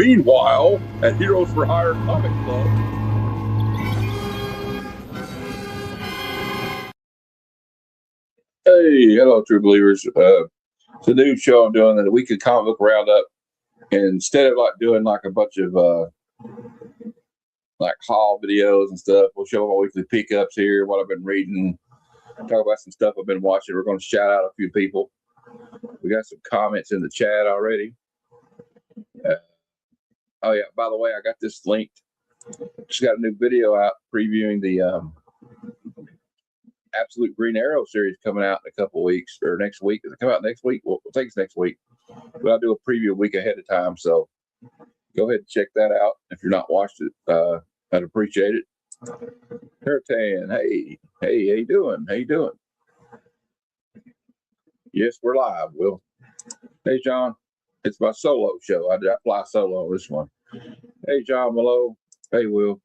Meanwhile, at Heroes for Hire Comic Club. Hey, hello, true believers. It's a new show I'm doing, the weekly comic book roundup. And instead of like doing like a bunch of like haul videos and stuff, we'll show my weekly pickups here, what I've been reading, talk about some stuff I've been watching. We're going to shout out a few people. We got some comments in the chat already. Oh yeah, by the way, I got this linked. Just got a new video out previewing the Absolute Green Arrow series coming out in a couple weeks, or next week. Does it come out next week? Well, I think it's next week, but I'll do a preview a week ahead of time. So go ahead and check that out if you're not watched it. I'd appreciate it. Hertan, hey, how you doing? How you doing? Yes, we're live, Will. Hey, John. It's my solo show. I fly solo on this one. Hey, John Malone. Hey, Will.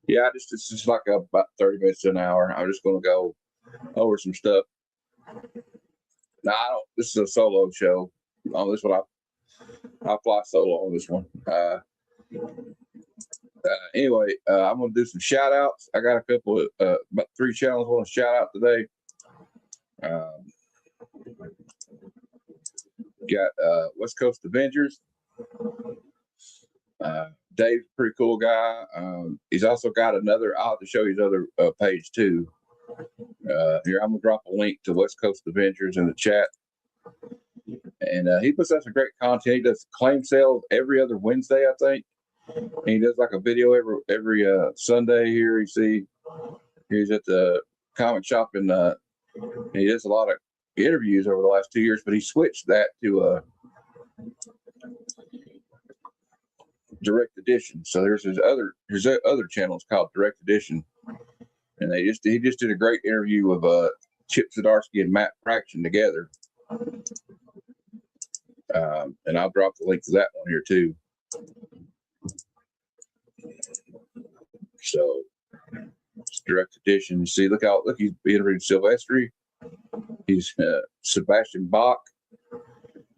Yeah, it's just like about 30 minutes to an hour. I'm just going to go over some stuff. Now, this is a solo show. On this one, I fly solo on this one. Anyway, I'm going to do some shout outs. I got a couple of, about 3 channels I want to shout out today. Got West Coast Avengers. Dave's a pretty cool guy. He's also got another, I'll have to show you his other page too. Here, I'm going to drop a link to West Coast Avengers in the chat. And he puts out some great content. He does claim sales every other Wednesday, I think. And he does like a video every Sunday here. You see, he's at the comic shop, and he does a lot of interviews over the last 2 years, but he switched that to direct edition. So there's his other channels called Direct Edition, and he just did a great interview with Chip Zdarsky and Matt Fraction together. And I'll drop the link to that one here too. So it's Direct Edition. You see, look, he's interviewed Silvestri. He's Sebastian Bach.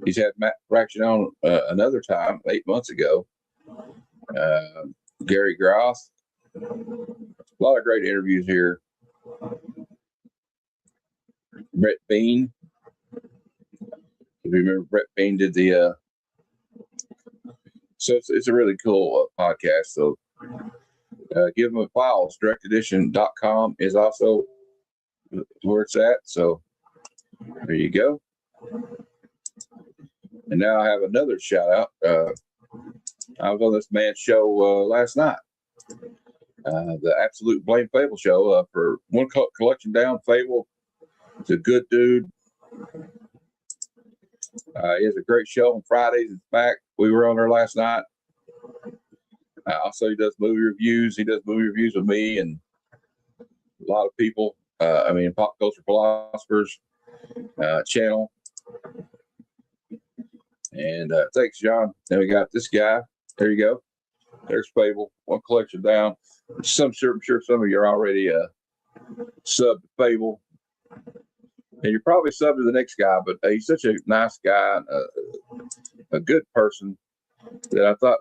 He's had Matt Fraction on another time 8 months ago. Gary Groth. A lot of great interviews here. Brett Bean. If you remember, Brett Bean did the. So it's a really cool podcast. So give them a file. Directedition.com is also where it's at. So there you go. And now I have another shout out. I was on this man's show last night. The Absolute Blame Fable show for one collection down. Fable. He's a good dude. He has a great show on Fridays. In fact, we were on there last night. Also, he does movie reviews. He does movie reviews with me and a lot of people. Pop Culture Philosophers channel. And thanks, John. Then we got this guy. There you go. There's Fable. One collection down. I'm sure some of you are already subbed to Fable. And you're probably subbed to the next guy, but he's such a nice guy, a good person, that I thought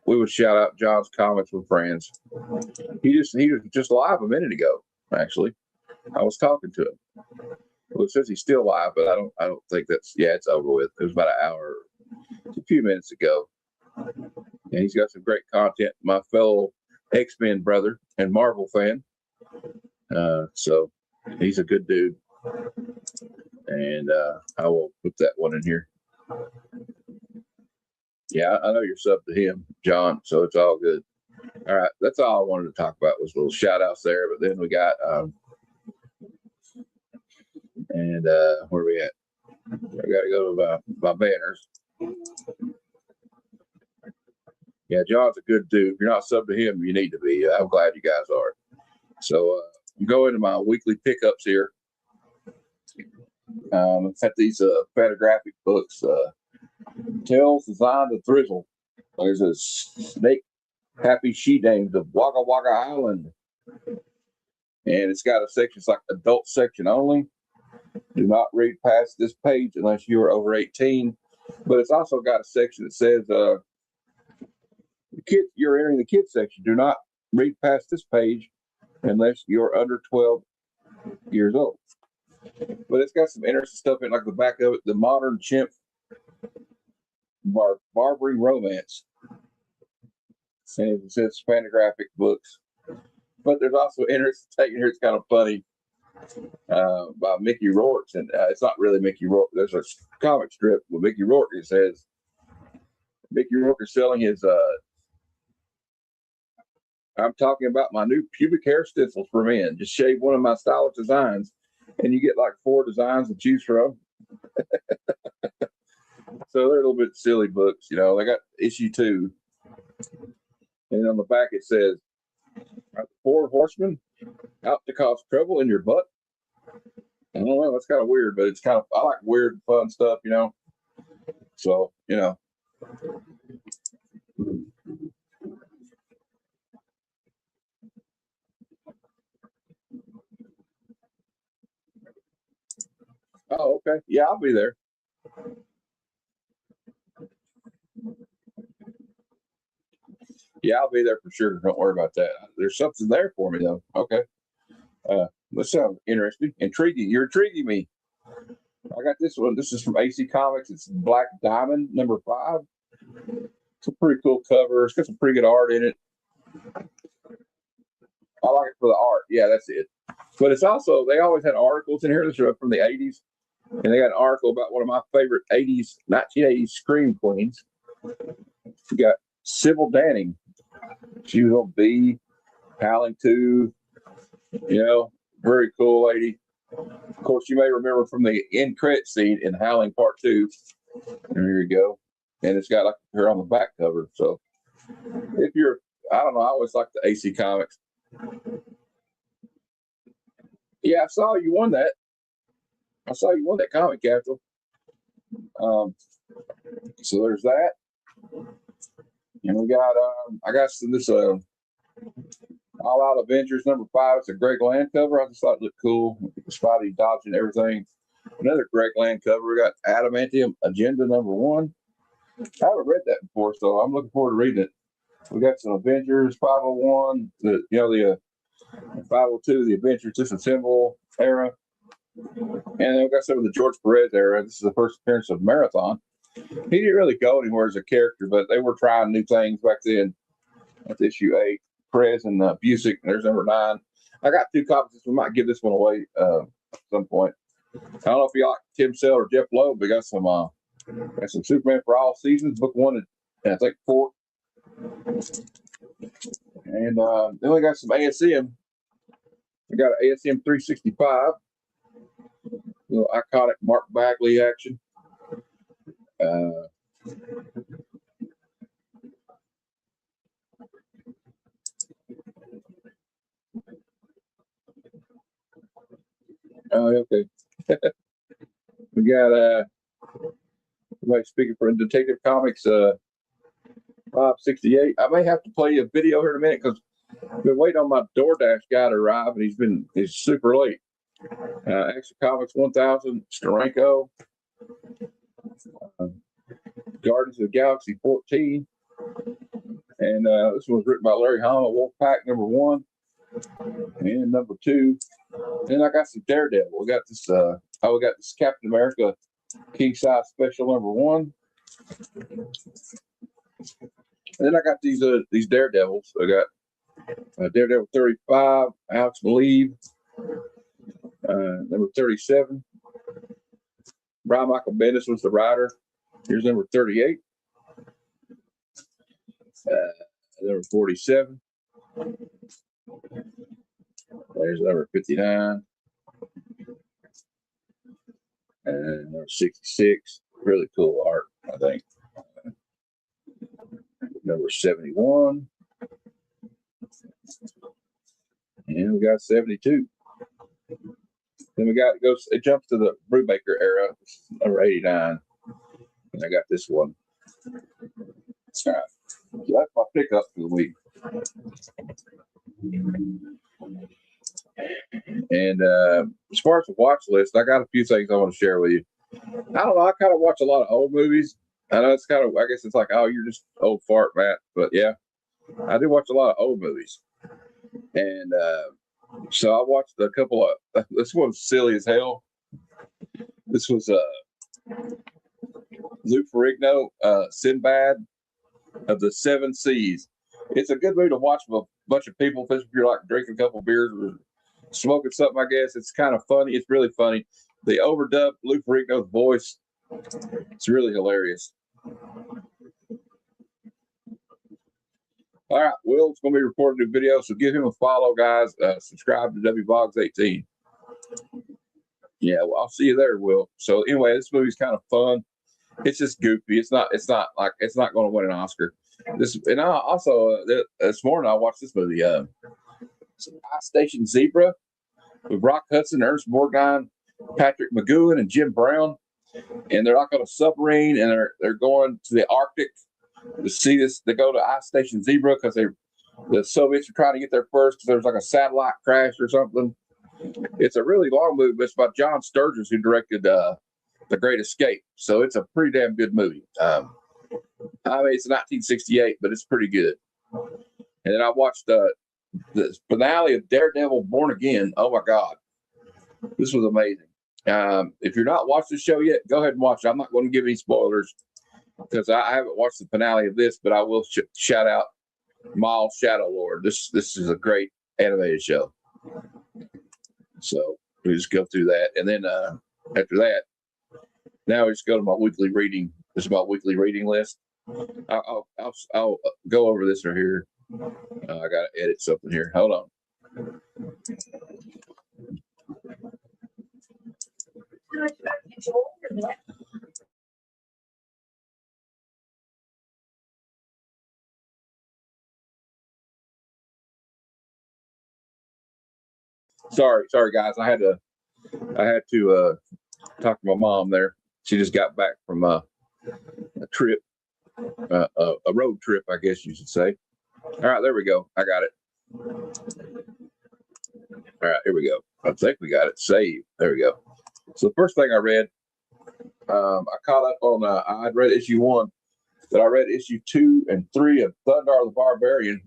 we would shout out John's Comics with Friends. He was just live a minute ago, actually. I was talking to him. Well, it says he's still live, but I don't think it's over with. It was about an hour, a few minutes ago. And he's got some great content. My fellow X-Men brother and Marvel fan. So he's a good dude. And I will put that one in here. Yeah, I know you're sub to him, John, so it's all good. All right, that's all I wanted to talk about was little shout outs there. But then we got where are we at? I got to go to my banners. Yeah, John's a good dude. If you're not sub to him, you need to be. I'm glad you guys are. So I'm going to my weekly pickups here. I've had these photographic books. Tales Designed to Thrizzle. There's a snake happy she named of Wagga Wagga Island. And it's got a section, it's like adult section only. Do not read past this page unless you are over 18. But it's also got a section that says You're entering the kids section. Do not read past this page unless you're under 12 years old. But it's got some interesting stuff in, like the back of it, the modern chimp barbary romance. And it says Fantagraphic books. But there's also interesting taken here. It's kind of funny by Mickey Rourke, and it's not really Mickey Rourke. There's a comic strip with Mickey Rourke. It says Mickey Rourke is selling his. I'm talking about my new pubic hair stencils for men. Just shave one of my stylish designs, and you get like 4 designs to choose from. So they're a little bit silly books, you know. They got issue 2, and on the back it says, "Are the 4 horsemen out to cause trouble in your butt?" I don't know. That's kind of weird, but it's kind of, I like weird, fun stuff, you know. So, you know. Oh, okay. Yeah, I'll be there. Yeah, I'll be there for sure. Don't worry about that. There's something there for me, though. Okay. That sounds interesting. Intriguing. You're intriguing me. I got this one. This is from AC Comics. It's Black Diamond, number 5. It's a pretty cool cover. It's got some pretty good art in it. I like it for the art. Yeah, that's it. But it's also, they always had articles in here. This is from the 80s. And they got an article about one of my favorite 1980s Scream Queens. We got Sybil Danning. She was on B, Howling 2. You know, very cool lady. Of course, you may remember from the end credit scene in Howling Part 2. And here you go. And it's got like her on the back cover. So if you're, I don't know, I always like the AC Comics. Yeah, I saw you won that. I saw you won that comic, Capital. So there's that. And we got, I got this All Out Avengers number 5. It's a Greg Land cover. I just thought it looked cool. Spidey dodging everything. Another Greg Land cover. We got Adamantium Agenda number 1. I haven't read that before, so I'm looking forward to reading it. We got some Avengers 501, the 502, the Avengers Disassemble era. And then we got some of the George Perez era. This is the first appearance of Marathon. He didn't really go anywhere as a character, but they were trying new things back then. That's issue 8. Perez and Busick. There's number 9. I got 2 copies. We might give this one away at some point. I don't know if you like Tim Sale or Jeff Loeb. We got some Superman for All Seasons, book 1 and I think 4. And then we got some ASM. We got an ASM 365. Little iconic Mark Bagley action. Okay. We got somebody speaking for Detective Comics 568. I may have to play you a video here in a minute because I've been waiting on my DoorDash guy to arrive, and he's super late. Action Comics 1000, Steranko, Guardians of the Galaxy 14, and this one was written by Larry Hama, Wolfpack number 1 and number 2. Then I got some Daredevil. We got this. We got this Captain America King Size Special number 1. And then I got these Daredevils. I got Daredevil 35, Alex Maleev, number 37. Brian Michael Bendis was the writer. Here's number 38. Number 47. There's number 59. And number 66. Really cool art, I think. Number 71. And we got 72. Then it jumps to the Brubaker era, number 89. And I got this one. All right. So that's my pickup for the week. And as far as the watch list, I got a few things I want to share with you. I don't know. I kind of watch a lot of old movies. I know it's kind of, I guess it's like, oh, you're just old fart, Matt. But yeah, I do watch a lot of old movies, and so I watched a couple of. This one's silly as hell. This was Lou Ferrigno, Sinbad of the Seven Seas. It's a good movie to watch with a bunch of people, especially if you're like drinking a couple beers or smoking something. I guess it's kind of funny. It's really funny. They overdubbed Lou Ferrigno's voice. It's really hilarious. All right, Will's going to be recording a new video, so give him a follow, guys. Subscribe to WBoggs18. Yeah, well, I'll see you there, Will. So anyway, this movie's kind of fun. It's just goofy. It's not going to win an Oscar. This morning I watched this movie, Ice Station Zebra, with Rock Hudson, Ernest Borgnine, Patrick McGowan, and Jim Brown, and they're like on a submarine, and they're going to the Arctic to see this. They go to Ice Station Zebra because the Soviets are trying to get there first because there's like a satellite crash or something. It's a really long movie, but it's about John Sturges, who directed The Great Escape. So it's a pretty damn good movie. I mean, it's 1968, but it's pretty good. And then I watched the finale of Daredevil Born Again. Oh my God, this was amazing. If you're not watched the show yet, go ahead and watch it. I'm not going to give any spoilers because I haven't watched the finale of this, but I will shout out Miles Shadow Lord. This is a great animated show. So we just go through that, and then after that, now we just go to my weekly reading. This is my weekly reading list. I'll go over this right here. I got to edit something here. Hold on. Sorry, guys. I had to talk to my mom there. She just got back from a trip, a road trip, I guess you should say. All right, there we go. I got it. All right, here we go. I think we got it saved. There we go. So the first thing I read, I caught up on. I'd read issue 1, but I read issue 2 and 3 of Thundar the Barbarian.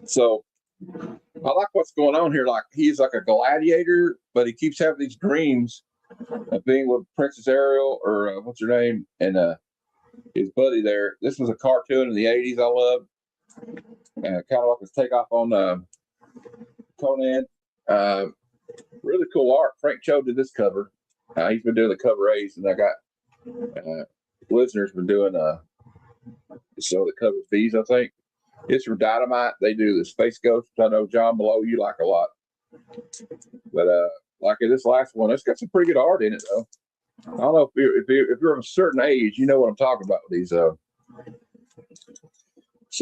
So I like what's going on here. Like, he's like a gladiator, but he keeps having these dreams of being with Princess Ariel, or what's her name, and his buddy there. This was a cartoon in the 80s I loved. Kind of like his takeoff on Conan. Really cool art. Frank Cho did this cover. He's been doing the cover A's, and I got listeners been doing so the cover B's, I think. It's from Dynamite. They do the Space Ghost. I know John Below you like a lot. But like in this last one, it's got some pretty good art in it, though. I don't know if you're of a certain age, you know what I'm talking about with these. So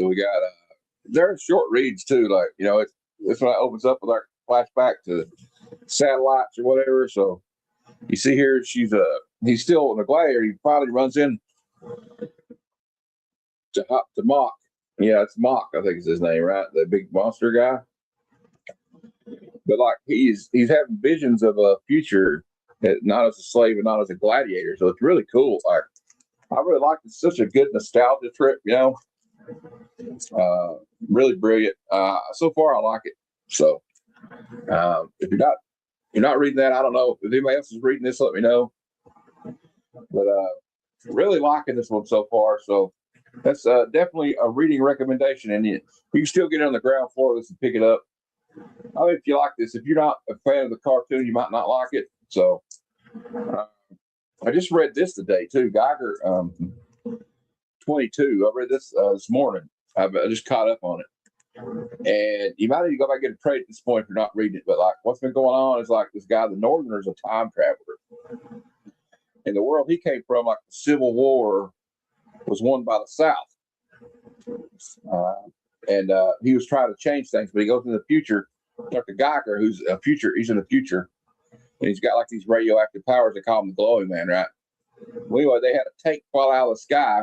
we got they're short reads too. Like, you know, this one opens up with our flashback to satellites or whatever. So you see here, he's still in a gladiator. He finally runs in to Mock. Yeah, it's Mock, I think is his name, right? The big monster guy. But like he's having visions of a future, not as a slave and not as a gladiator. So it's really cool. Like, I really like it. It's such a good nostalgia trip, you know. Really brilliant. So far I like it. So if you're not reading that, I don't know. If anybody else is reading this, let me know. But really liking this one so far. So that's definitely a reading recommendation, and you can still get it on the ground floor of this and pick it up. I mean, if you like this, if you're not a fan of the cartoon, you might not like it. So I just read this today too, Geiger 22. I read this this morning. I just caught up on it, and you might need to go back and get a trade at this point if you're not reading it. But like, what's been going on is like this guy, the Northerner's a time traveler, and the world he came from, like the Civil War, was won by the South, and he was trying to change things, but he goes into the future. Dr. Geiger, he's in the future, and he's got like these radioactive powers. They call him the glowing man, right? Well, anyway, they had a tank fall out of the sky.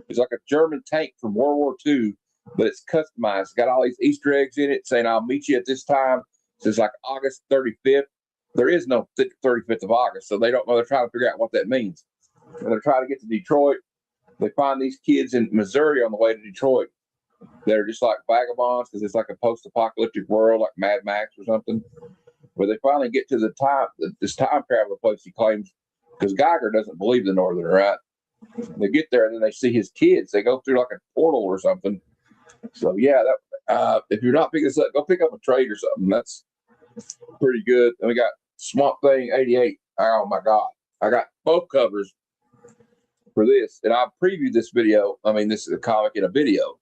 It's like a German tank from World War II, but it's customized. It's got all these Easter eggs in it saying, I'll meet you at this time. So it's like August 35th. There is no 35th of August, so they don't know. They're trying to figure out what that means. And they're trying to get to Detroit. They find these kids in Missouri on the way to Detroit. that are just like vagabonds because it's like a post-apocalyptic world, like Mad Max or something. Where they finally get to this time traveler place he claims, because Geiger doesn't believe the Northerner, right? They get there and then they see his kids. They go through like a portal or something. So yeah, if you're not picking this up, go pick up a trade or something. That's pretty good. And we got Swamp Thing 88. Oh my God. I got both covers for this. And I previewed this video. I mean, this is a comic in a video.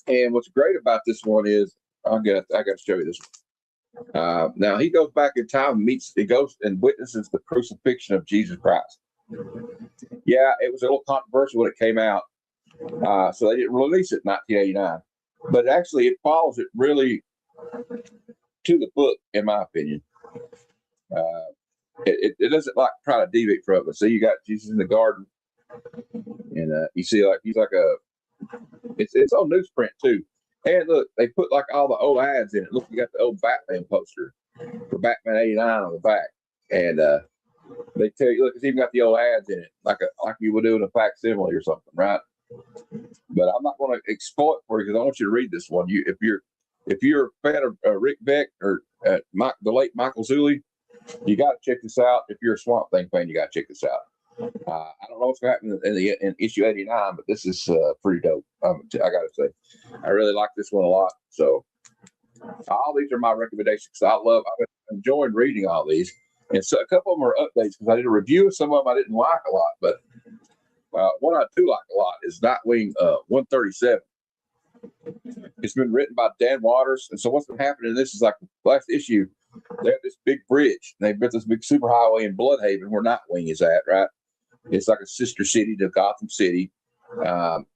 And what's great about this one is I got to show you this one. Now he goes back in time and he goes and witnesses the crucifixion of Jesus Christ. Yeah, it was a little controversial when it came out. So they didn't release it in 1989. But actually, it follows it really to the book, in my opinion. It doesn't like try to deviate from it. So you got Jesus in the garden, and you see like he's like it's on newsprint too. And look, they put like all the old ads in it. Look, you got the old Batman poster for Batman '89 on the back, and they tell you, look, it's even got the old ads in it, like you would do in a facsimile or something, right? But I'm not going to exploit for you because I want you to read this one. If you're a fan of Rick Beck or the late Michael Zulli, you got to check this out. If you're a Swamp Thing fan, you got to check this out. I don't know what's going to happen in issue 89, but this is pretty dope. I got to say, I really like this one a lot. So all these are my recommendations. I've enjoyed reading all these, and so a couple of them are updates because I did a review of some of them I didn't like a lot, but one I do like a lot is Nightwing 137. It's been written by Dan Waters, and so what's been happening in this is like the last issue. They have this big bridge. And they built this big superhighway in Bloodhaven where Nightwing is at, right? It's like a sister city to Gotham City. And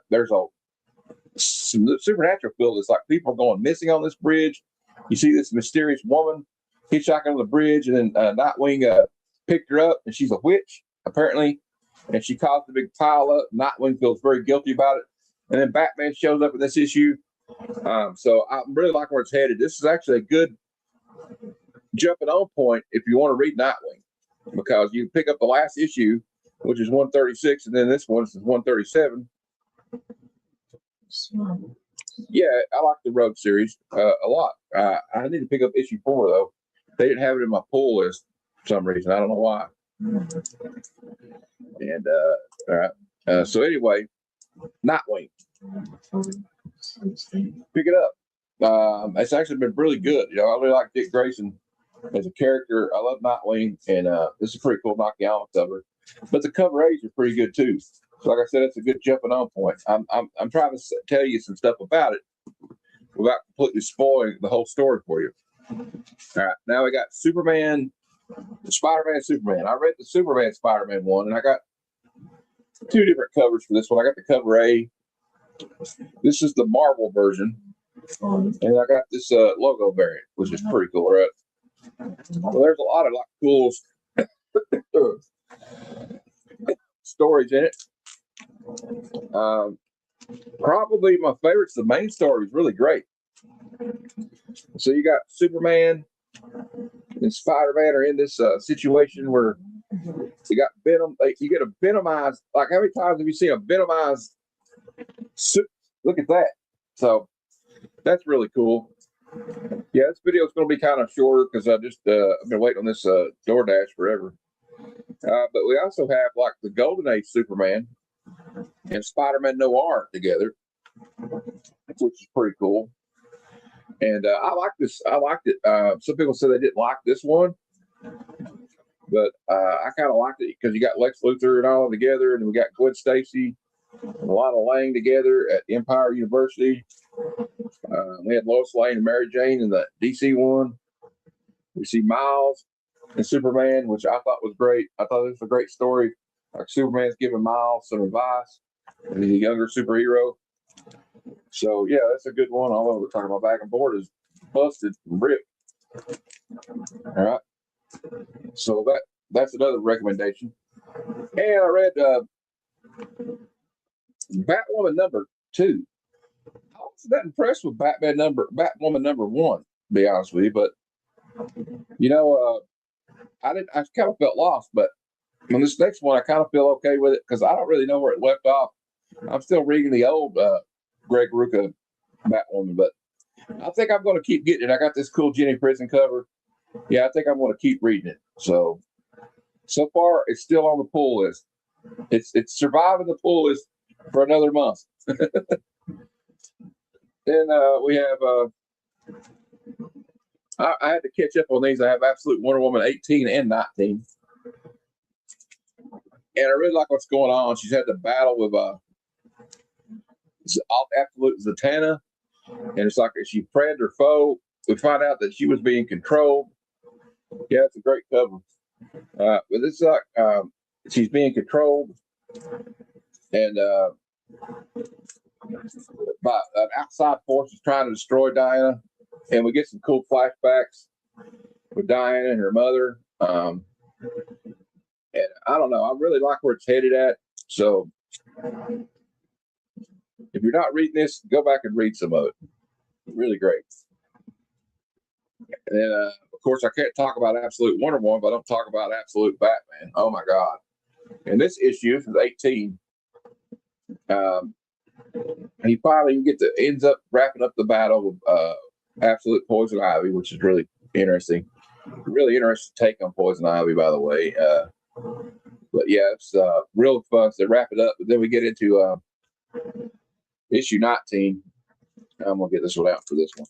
there's some supernatural feel. It's like people are going missing on this bridge. You see this mysterious woman hitchhiking on the bridge, and then Nightwing picked her up, and she's a witch, apparently. And she caused a big pile up. Nightwing feels very guilty about it. And then Batman shows up in this issue. So I really like where it's headed. This is actually a good jumping on point if you want to read Nightwing, because you pick up the last issue, which is 136, and then this one is 137. Yeah, I like the Road series a lot. I need to pick up issue 4 though. They didn't have it in my pull list for some reason. I don't know why. And all right. So anyway, Nightwing. Pick it up. It's actually been really good. You know, I really like Dick Grayson as a character. I love Nightwing, and this is a pretty cool knocking out cover. But the cover A's are pretty good too. So like I said, it's a good jumping on point. I'm trying to tell you some stuff about it without completely spoiling the whole story for you. All right, now we got Superman, Spider-Man, Superman. I read the Superman Spider-Man one, and I got 2 different covers for this one. I got the cover A. This is the Marvel version, and I got this logo variant, which is pretty cool, right? Well, there's a lot of cool stories in it. Probably my favorite's the main story is really great. So you got Superman and Spider-Man are in this situation where you got Venom. You get a Venomized. Like, how many times have you seen a Venomized suit? Look at that. So that's really cool. Yeah, this video is going to be kind of shorter because I've been waiting on this DoorDash forever. But we also have like the Golden Age Superman and Spider-Man Noir together, which is pretty cool. And I like this. I liked it. Some people said they didn't like this one, but I kind of liked it because you got Lex Luthor and all together, and we got Gwen Stacy and Lana Lang together at Empire University. We had Lois Lane and Mary Jane in the DC one. We see Miles and Superman, which I thought was great. I thought it was a great story. Like Superman's giving Miles some advice, and he's a younger superhero. So yeah, that's a good one. Although we're talking about back and board is busted and ripped. All right. So that's another recommendation. And I read Batwoman number 2. I wasn't that impressed with Batwoman number 1, to be honest with you, but you know, I kind of felt lost, but on this next one I kind of feel okay with it because I don't really know where it left off. I'm still reading the old Greg Rucka Batwoman, but I think I'm going to keep getting it. I got this cool Jenny Prison cover. Yeah, I think I'm going to keep reading it. So far, it's still on the pull list. It's surviving the pull list for another month. Then we have. I had to catch up on these. I have Absolute Wonder Woman 18 and 19. And I really like what's going on. She's had the battle with Absolute Zatanna. And it's like if she friend or foe, we find out that she was being controlled. Yeah, it's a great cover. But this is like she's being controlled. And by an outside force is trying to destroy Diana. And we get some cool flashbacks with Diana and her mother. And I don't know. I really like where it's headed at. So if you're not reading this, go back and read some of it. Really great. And then, of course, I can't talk about Absolute Wonder Woman, but I don't talk about Absolute Batman. Oh, my God. And this issue is 18. He finally ends up wrapping up the battle with Absolute Poison Ivy, which is really interesting. Really interesting take on Poison Ivy, by the way. But yeah, it's real fun. So they wrap it up, but then we get into issue 19. I'm gonna get this one out for this one.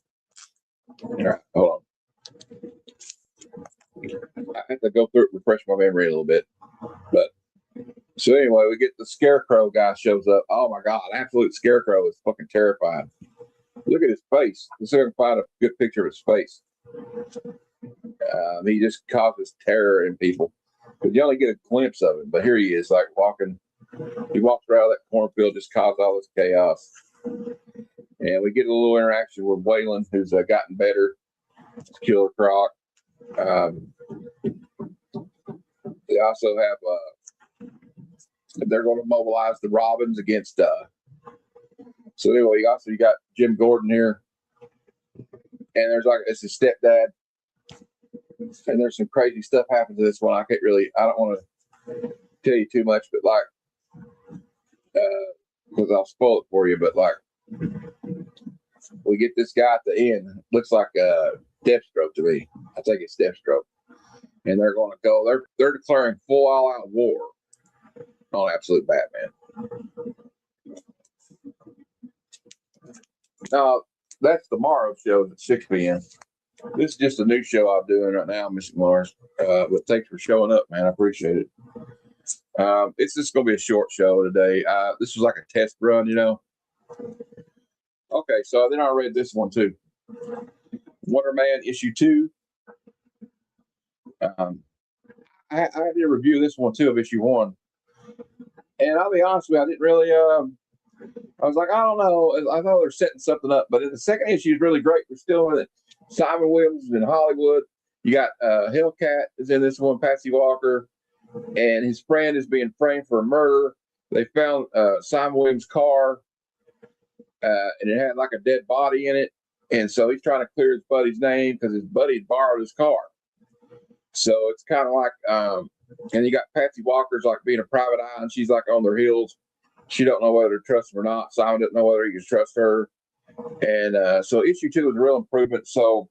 All right, hold on. I have to go through it, refresh my memory a little bit. But so anyway, we get the Scarecrow guy shows up. Oh my God, Absolute Scarecrow is fucking terrifying. Look at his face. Let's see if I can find a good picture of his face. He just causes terror in people. But you only get a glimpse of him. But here he is, like walking. He walks around that cornfield, just causes all this chaos. And we get a little interaction with Waylon, who's gotten better. Killer Croc. They also have. They're going to mobilize the Robins against. So anyway, you got Jim Gordon here, and it's his stepdad. And there's some crazy stuff happens to this one. I don't want to tell you too much, but like, because I'll spoil it for you, but like, we get this guy at the end. Looks like Deathstroke to me. I think it's Deathstroke. And they're going to go, they're declaring full all-out war on Absolute Batman. Now, that's tomorrow's show at 6 p.m. This is just a new show I'm doing right now, Mr. Mars. But thanks for showing up, man. I appreciate it. It's just going to be a short show today. This was like a test run, you know. Okay, so then I read this one too. Wonder Man issue 2. I did a review of this one too of issue 1. And I'll be honest with you, I didn't really I was like, I don't know. I know they're setting something up, but the second issue is really great. We're still in it. Simon Williams is in Hollywood. You got Hellcat is in this one, Patsy Walker, and his friend is being framed for a murder. They found Simon Williams' car, and it had like a dead body in it. And so he's trying to clear his buddy's name because his buddy had borrowed his car. So it's kind of like, and you got Patsy Walker's like being a private eye, and she's like on their heels. She don't know whether to trust him or not. Simon doesn't know whether he can trust her. And so issue 2 is a real improvement. So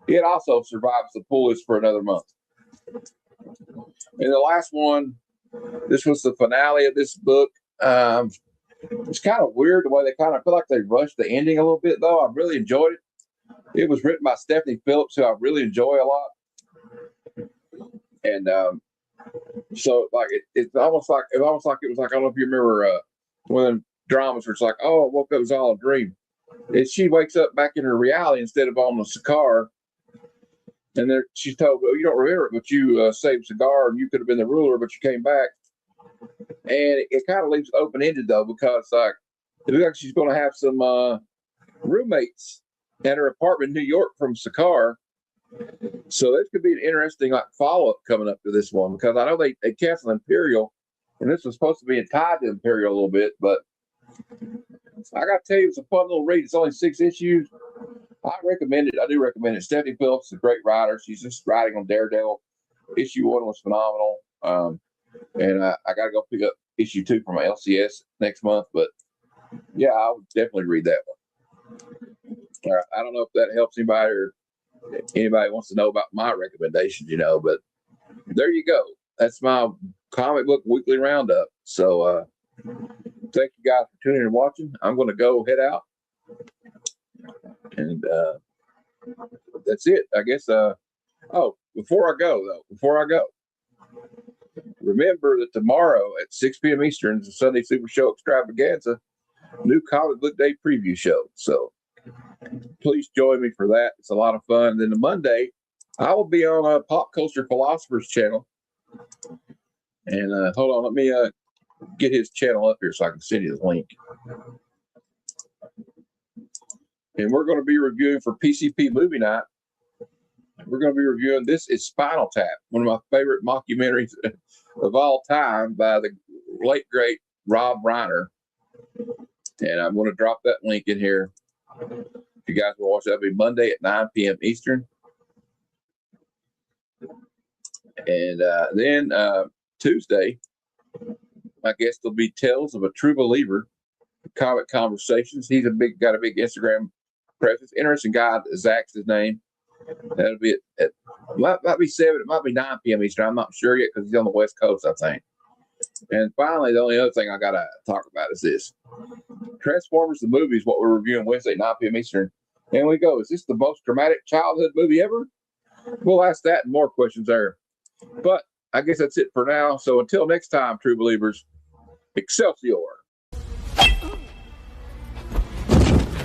it also survives the pull list for another month. And the last one, this was the finale of this book. It's kind of weird the way they kind of feel like they rushed the ending a little bit, though. I really enjoyed it. It was written by Stephanie Phillips, who I really enjoy a lot. And so like it's almost like it was like, I don't know if you remember one of the dramas where it's like, oh, I woke up, it was all a dream. And she wakes up back in her reality instead of on the Sakaar. And then she's told, well, you don't remember it, but you saved Cigar and you could have been the ruler, but you came back. And it kind of leaves it open-ended, though, because like it looks like she's going to have some roommates at her apartment in New York from Sakaar. So this could be an interesting like follow-up coming up to this one, because I know they canceled Imperial, and this was supposed to be tied to Imperial a little bit, but I got to tell you, it's a fun little read. It's only 6 issues. I recommend it. I do recommend it. Stephanie Phillips is a great writer. She's just writing on Daredevil. Issue 1 was phenomenal. And I got to go pick up issue 2 from LCS next month. But yeah, I would definitely read that one. All right, I don't know if that helps anybody or anybody wants to know about my recommendations, but there you go. That's my comic book weekly roundup. So thank you guys for tuning in and watching. I'm going to go head out. And that's it, I guess. Before I go, remember that tomorrow at 6 p.m. Eastern is the Sunday Super Show Extravaganza, new comic book day preview show. So please join me for that. It's a lot of fun. And then the Monday, I will be on a Pop Culture Philosophers channel. And hold on, let me get his channel up here so I can send you the link. And we're going to be reviewing for PCP Movie Night. We're going to be reviewing this is Spinal Tap, one of my favorite mockumentaries of all time by the late, great Rob Reiner. And I'm going to drop that link in here. If you guys will watch, that'll be Monday at 9 p.m. Eastern. And then Tuesday, my guest will be Tales of a True Believer, Comic Conversations. He's got a big Instagram presence. Interesting guy. Zach's his name. That'll be at might be 7, it might be 9 p.m. Eastern. I'm not sure yet because he's on the West Coast, I think. And finally, the only other thing I got to talk about is this. Transformers the movie is what we're reviewing Wednesday, 9 p.m. Eastern. And we go, is this the most dramatic childhood movie ever? We'll ask that and more questions there. But I guess that's it for now. So until next time, true believers, Excelsior.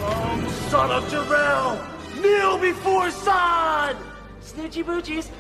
Oh, son of Jarrell! Kneel before Zod! Snoochie boochies.